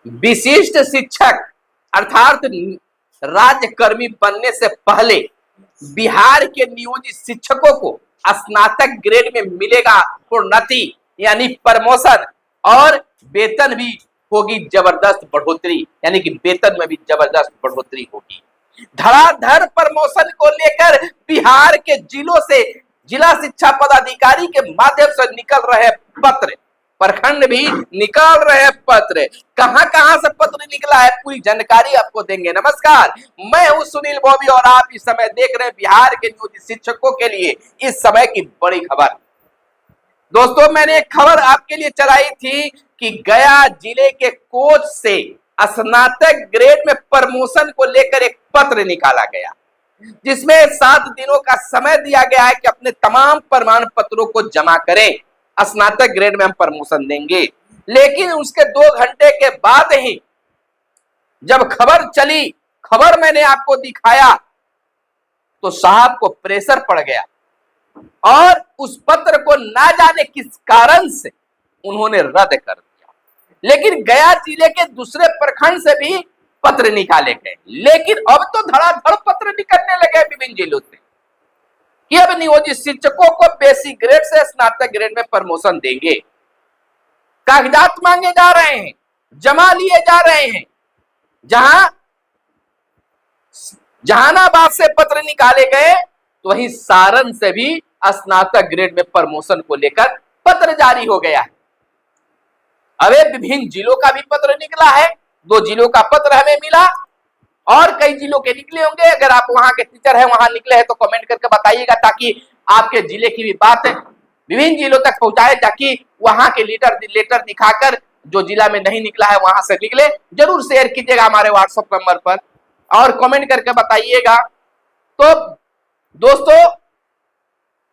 विशिष्ट शिक्षक अर्थात राज्यकर्मी बनने से पहले बिहार के नियोजित शिक्षकों को स्नातक ग्रेड में मिलेगा प्रोन्नति यानी प्रमोशन, और वेतन भी होगी जबरदस्त बढ़ोतरी, यानी कि वेतन में भी जबरदस्त बढ़ोतरी होगी। धड़ाधड़ प्रमोशन को लेकर बिहार के जिलों से जिला शिक्षा पदाधिकारी के माध्यम से निकल रहे पत्र, प्रखंड भी निकाल रहे पत्र, कहां से पत्र निकला है पूरी जानकारी आपको देंगे। नमस्कार, मैं हूं सुनील बॉबी और आप इस समय देख रहे हैं बिहार के नियोजित शिक्षकों के लिए इस समय की बड़ी खबर। दोस्तों, मैंने एक खबर आपके लिए चलाई थी कि गया जिले के कोच से स्नातक ग्रेड में प्रमोशन को लेकर एक पत्र निकाला गया, जिसमें 7 दिनों का समय दिया गया है कि अपने तमाम प्रमाण पत्रों को जमा करें, स्नातक ग्रेड में हम प्रमोशन देंगे। लेकिन उसके 2 घंटे के बाद ही जब खबर चली, खबर मैंने आपको दिखाया, तो साहब को प्रेशर पड़ गया और उस पत्र को ना जाने किस कारण से उन्होंने रद्द कर दिया। लेकिन गया जिले के दूसरे प्रखंड से भी पत्र निकाले गए, लेकिन अब तो धड़ाधड़ पत्र निकलने लगे विभिन्न जिलों से कि अब नियोजित शिक्षकों को बेसिक ग्रेड से स्नातक ग्रेड में प्रमोशन देंगे। कागजात मांगे जा रहे हैं, जमा लिए जा रहे हैं। जहानाबाद से पत्र निकाले गए, तो वहीं सारण से भी स्नातक ग्रेड में प्रमोशन को लेकर पत्र जारी हो गया है। अबे विभिन्न जिलों का भी पत्र निकला है, 2 जिलों का पत्र हमें मिला और कई जिलों के निकले होंगे। अगर आप वहां के टीचर हैं, वहां निकले हैं, तो कमेंट करके बताइएगा, ताकि आपके जिले की भी बात विभिन्न जिलों तक पहुंचाए, ताकि वहां के लेटर दिखाकर जो जिला में नहीं निकला है वहां से निकले। जरूर शेयर कीजिएगा हमारे व्हाट्सएप नंबर पर और कमेंट करके बताइएगा। तो दोस्तों,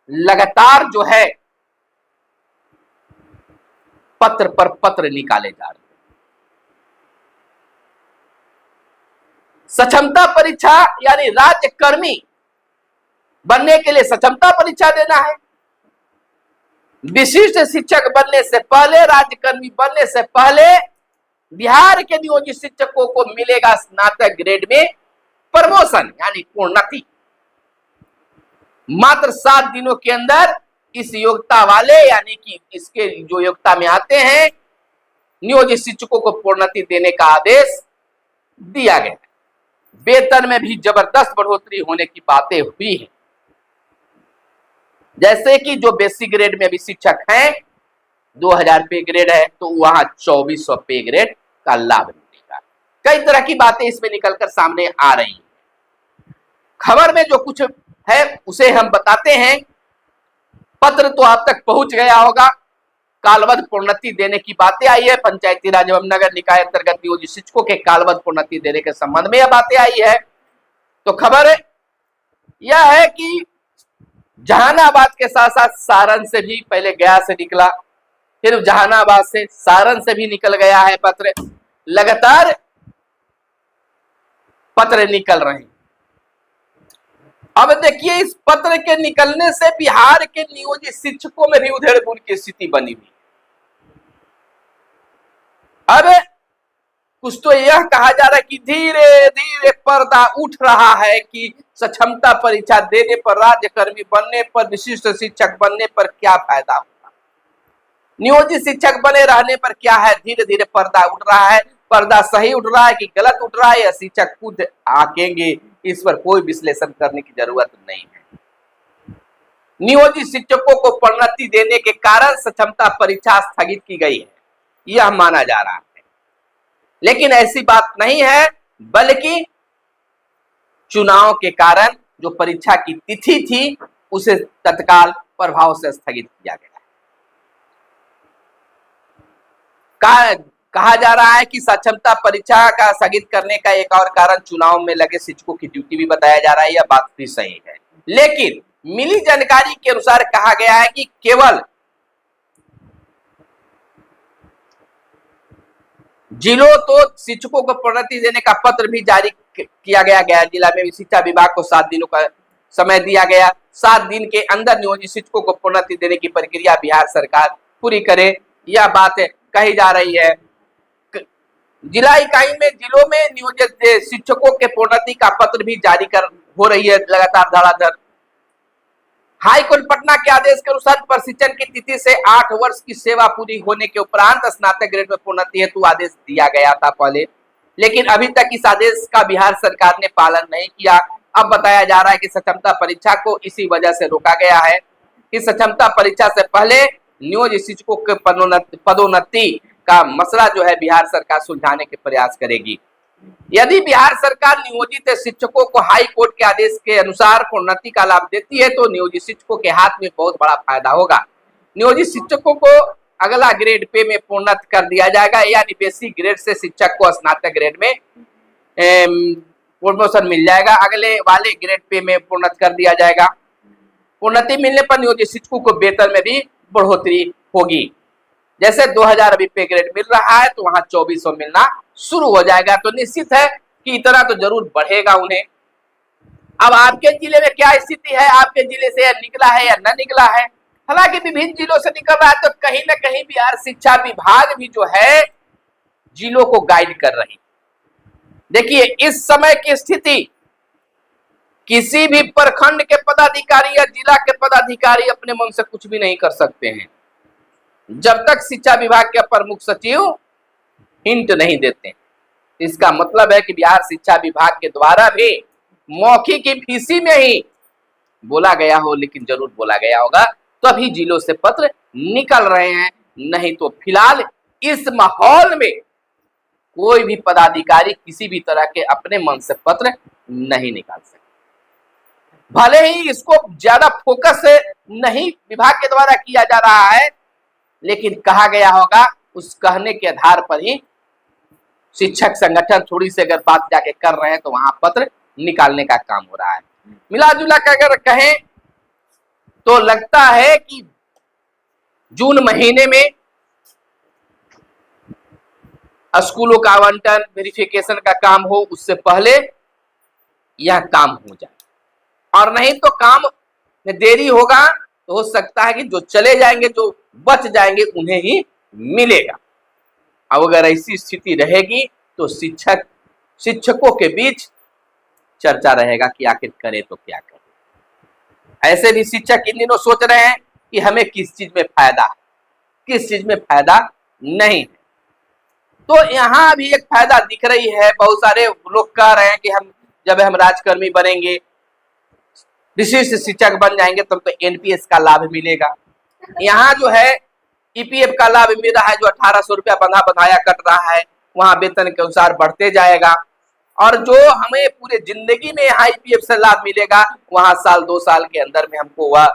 लगातार जो है पत्र पर पत्र निकाले जा रहे हैं। सक्षमता परीक्षा यानी राज्यकर्मी बनने के लिए सक्षमता परीक्षा देना है। विशिष्ट शिक्षक बनने से पहले, राज्यकर्मी बनने से पहले बिहार के नियोजित शिक्षकों को मिलेगा स्नातक ग्रेड में प्रमोशन यानी प्रोन्नति। मात्र 7 दिनों के अंदर इस योग्यता वाले यानी कि इसके जो योग्यता में आते हैं नियोजित शिक्षकों को प्रोन्नति देने का आदेश दिया गया। वेतन में भी जबरदस्त बढ़ोतरी होने की बातें हुई हैं। जैसे कि जो बेसिक ग्रेड में भी शिक्षक हैं 2000 पे ग्रेड है, तो वहां 2400 पे ग्रेड का लाभ मिलेगा। कई तरह की बातें इसमें निकलकर सामने आ रही हैं। खबर में जो कुछ है उसे हम बताते हैं। पत्र तो आप तक पहुंच गया होगा। कालबद्ध प्रोन्नति देने की बातें आई है। पंचायती राज एवं नगर निकाय अंतर्गत नियोजित शिक्षकों के कालबद्ध प्रोन्नति देने के संबंध में यह बातें आई है। तो खबर यह है कि जहानाबाद के साथ साथ सारण से भी, पहले गया से निकला, फिर जहानाबाद से सारण से भी निकल गया है पत्र। लगातार पत्र निकल रहे हैं। अब देखिए, इस पत्र के निकलने से बिहार के नियोजित शिक्षकों में भी उधेड़-बुन की स्थिति बनी हुई। अब कुछ तो यह कहा जा रहा है कि धीरे धीरे पर्दा उठ रहा है कि सक्षमता परीक्षा देने पर, राज्यकर्मी बनने पर, विशिष्ट शिक्षक बनने पर क्या फायदा होगा, नियोजित शिक्षक बने रहने पर क्या है। धीरे धीरे पर्दा उठ रहा है। पर्दा सही उठ रहा है कि गलत उठ रहा है, या शिक्षक खुद आकेंगे, इस पर कोई विश्लेषण करने की जरूरत नहीं है। नियोजित शिक्षकों को प्रोन्नति देने के कारण सक्षमता परीक्षा स्थगित की गई है, यह माना जा रहा है। लेकिन ऐसी बात नहीं है, बल्कि चुनाव के कारण जो परीक्षा की तिथि थी उसे तत्काल प्रभाव से स्थगित किया गया है। कहा जा रहा है कि सक्षमता परीक्षा का स्थगित करने का एक और कारण चुनाव में लगे शिक्षकों की ड्यूटी भी बताया जा रहा है। यह बात भी सही है, लेकिन मिली जानकारी के अनुसार कहा गया है कि केवल जिलों तो शिक्षकों को प्रोन्नति देने का पत्र भी जारी किया गया। गया जिला में भी शिक्षा विभाग को 7 दिनों का समय दिया गया। 7 दिन के अंदर नियोजित शिक्षकों को प्रोन्नति देने की प्रक्रिया बिहार सरकार पूरी करे, यह बात कही जा रही है। जिला इकाई में जिलों में नियोजित शिक्षकों के प्रोन्नति का पत्र भी जारी कर हो रही है लगातार धड़ाधड़। हाई कोर्ट पटना के आदेश के अनुसार प्रशिक्षण की तिथि से 8 वर्ष की सेवा पूरी होने के उपरांत स्नातक ग्रेड में प्रोन्नति हेतु आदेश दिया गया था पहले, लेकिन अभी तक इस आदेश का बिहार सरकार ने पालन नहीं किया। अब बताया जा रहा है कि सक्षमता परीक्षा को इसी वजह से रोका गया है कि सक्षमता परीक्षा से पहले नियोजित शिक्षकों के पदोन्नति का मसला जो है बिहार सरकार सुलझाने के प्रयास करेगी। यदि बिहार सरकार नियोजित शिक्षकों को हाई कोर्ट के आदेश के अनुसार प्रोन्नति का लाभ देती है तो नियोजित शिक्षकों के हाथ में बहुत बड़ा फायदा होगा। नियोजित शिक्षकों को अगला ग्रेड पे में प्रोन्नत कर दिया जाएगा, यानी बेसिक ग्रेड से शिक्षक को स्नातक ग्रेड में प्रमोशन मिल जाएगा, अगले वाले ग्रेड पे में प्रोन्नत कर दिया जाएगा। प्रोन्नति मिलने पर नियोजित शिक्षकों को वेतन में भी बढ़ोतरी होगी। जैसे 2000 अभी पे ग्रेड मिल रहा है तो वहां 2400 मिलना शुरू हो जाएगा। तो निश्चित है कि इतना तो जरूर बढ़ेगा उन्हें। अब आपके जिले में क्या स्थिति है, आपके जिले से निकला है या न निकला है? हालांकि विभिन्न जिलों से निकल रहा है तो कहीं ना कहीं बिहार शिक्षा विभाग भी जो है जिलों को गाइड कर रही। देखिए इस समय की स्थिति, किसी भी प्रखंड के पदाधिकारी या जिला के पदाधिकारी अपने मन से कुछ भी नहीं कर सकते हैं जब तक शिक्षा विभाग के प्रमुख सचिव हिंट नहीं देते। इसका मतलब है कि बिहार शिक्षा विभाग के द्वारा भी मौखिक फीसी में ही बोला गया हो, लेकिन जरूर बोला गया होगा, तभी जिलों से पत्र निकल रहे हैं। नहीं तो फिलहाल इस माहौल में कोई भी पदाधिकारी किसी भी तरह के अपने मन से पत्र नहीं निकाल सकते। भले ही इसको ज्यादा फोकस नहीं विभाग के द्वारा किया जा रहा है, लेकिन कहा गया होगा, उस कहने के आधार पर ही शिक्षक संगठन थोड़ी सी अगर बात जाके कर रहे हैं तो वहां पत्र निकालने का काम हो रहा है। मिला जुला कर अगर कहें तो लगता है कि जून महीने में स्कूलों का आवंटन वेरिफिकेशन का काम हो, उससे पहले यह काम हो जाए, और नहीं तो काम में देरी होगा तो हो सकता है कि जो चले जाएंगे, जो बच जाएंगे, उन्हें ही मिलेगा। अब अगर ऐसी स्थिति रहेगी तो शिक्षकों के बीच चर्चा रहेगा कि आखिर करें तो क्या करें। ऐसे भी शिक्षक इन दिनों सोच रहे हैं कि हमें किस चीज में फायदा है, किस चीज में फायदा नहीं है। तो यहाँ भी एक फायदा दिख रही है। बहुत सारे लोग कह रहे हैं कि जब हम राजकर्मी बनेंगे, विशिष्ट शिक्षक बन जाएंगे तब तो एनपीएस का लाभ मिलेगा। यहाँ जो है ईपीएफ का लाभ मिल रहा है, जो 1800 रुपया बंधाया कट रहा है, वहां वेतन के अनुसार बढ़ते जाएगा। और जो हमें पूरे जिंदगी में यहाँ ईपीएफ से लाभ मिलेगा, वहां साल 2 साल के अंदर में हमको वह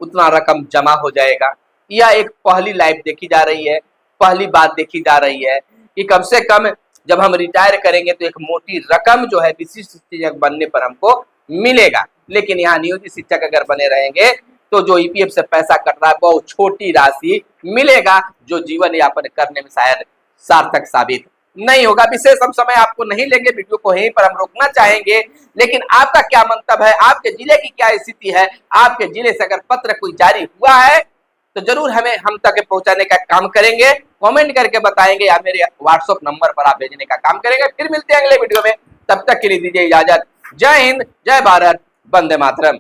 उतना रकम जमा हो जाएगा। यह एक पहली लाइफ देखी जा रही है, पहली बात देखी जा रही है कि कम से कम जब हम रिटायर करेंगे तो एक मोटी रकम जो है विशिष्ट शिक्षक बनने पर हमको मिलेगा। लेकिन यहाँ नियोजित शिक्षक अगर बने रहेंगे तो जो ईपीएफ से पैसा कट रहा है बहुत छोटी राशि मिलेगा, जो जीवन यापन करने में शायद सार्थक साबित नहीं होगा। विशेष हम समय आपको नहीं लेंगे, वीडियो को यहीं पर हम रोकना चाहेंगे। लेकिन आपका क्या मंतव्य है, आपके जिले की क्या स्थिति है, आपके जिले से अगर पत्र कोई जारी हुआ है तो जरूर हमें हम तक पहुंचाने का काम करेंगे, कमेंट करके बताएंगे या मेरे व्हाट्सएप नंबर पर आप भेजने का काम करेंगे। फिर मिलते हैं अगले वीडियो में, तब तक के लिए दीजिए इजाजत। जय हिंद, जय भारत, वंदे मातरम।